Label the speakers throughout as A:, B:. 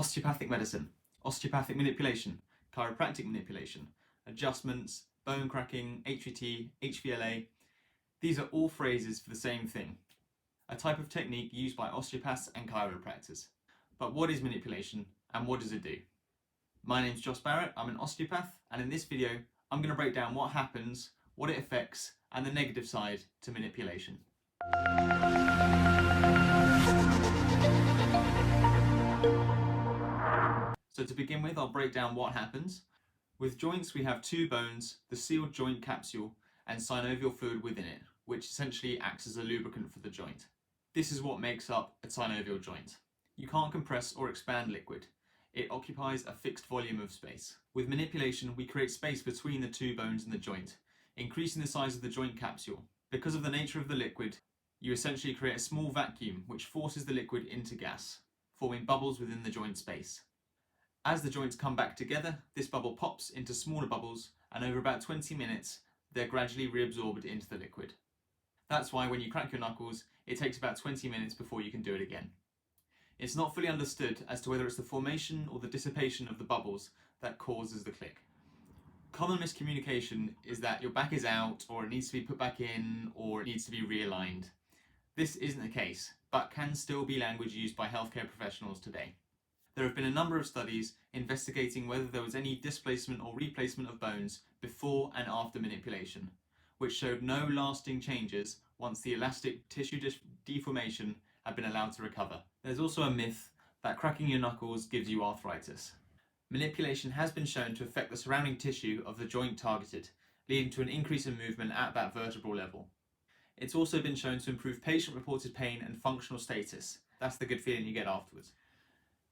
A: Osteopathic medicine, osteopathic manipulation, chiropractic manipulation, adjustments, bone cracking, HVT, HVLA. These are all phrases for the same thing, a type of technique used by osteopaths and chiropractors. But what is manipulation and what does it do? My name's Josh Barrett, I'm an osteopath, and in this video I'm going to break down what happens, what it affects, and the negative side to manipulation. So to begin with, I'll break down what happens. With joints, we have two bones, the sealed joint capsule and synovial fluid within it, which essentially acts as a lubricant for the joint. This is what makes up a synovial joint. You can't compress or expand liquid. It occupies a fixed volume of space. With manipulation, we create space between the two bones in the joint, increasing the size of the joint capsule. Because of the nature of the liquid, you essentially create a small vacuum which forces the liquid into gas, forming bubbles within the joint space. As the joints come back together, this bubble pops into smaller bubbles, and over about 20 minutes, they're gradually reabsorbed into the liquid. That's why when you crack your knuckles, it takes about 20 minutes before you can do it again. It's not fully understood as to whether it's the formation or the dissipation of the bubbles that causes the click. Common miscommunication is that your back is out, or it needs to be put back in, or it needs to be realigned. This isn't the case, but can still be language used by healthcare professionals today. There have been a number of studies investigating whether there was any displacement or replacement of bones before and after manipulation, which showed no lasting changes once the elastic tissue deformation had been allowed to recover. There's also a myth that cracking your knuckles gives you arthritis. Manipulation has been shown to affect the surrounding tissue of the joint targeted, leading to an increase in movement at that vertebral level. It's also been shown to improve patient-reported pain and functional status. That's the good feeling you get afterwards.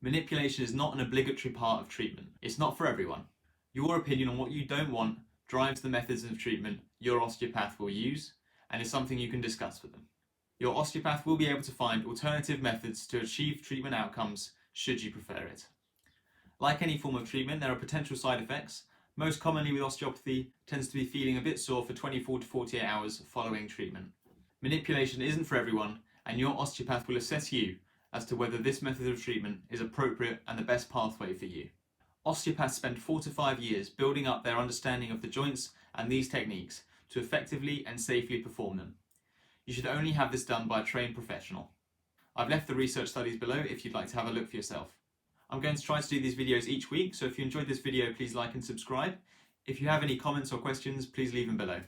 A: Manipulation is not an obligatory part of treatment. It's not for everyone. Your opinion on what you don't want drives the methods of treatment your osteopath will use, and is something you can discuss with them. Your osteopath will be able to find alternative methods to achieve treatment outcomes should you prefer it. Like any form of treatment, there are potential side effects. Most commonly with osteopathy tends to be feeling a bit sore for 24 to 48 hours following treatment. Manipulation isn't for everyone, and your osteopath will assess you as to whether this method of treatment is appropriate and the best pathway for you. Osteopaths spend 4 to 5 years building up their understanding of the joints and these techniques to effectively and safely perform them. You should only have this done by a trained professional. I've left the research studies below if you'd like to have a look for yourself. I'm going to try to do these videos each week, so if you enjoyed this video, please like and subscribe. If you have any comments or questions, please leave them below.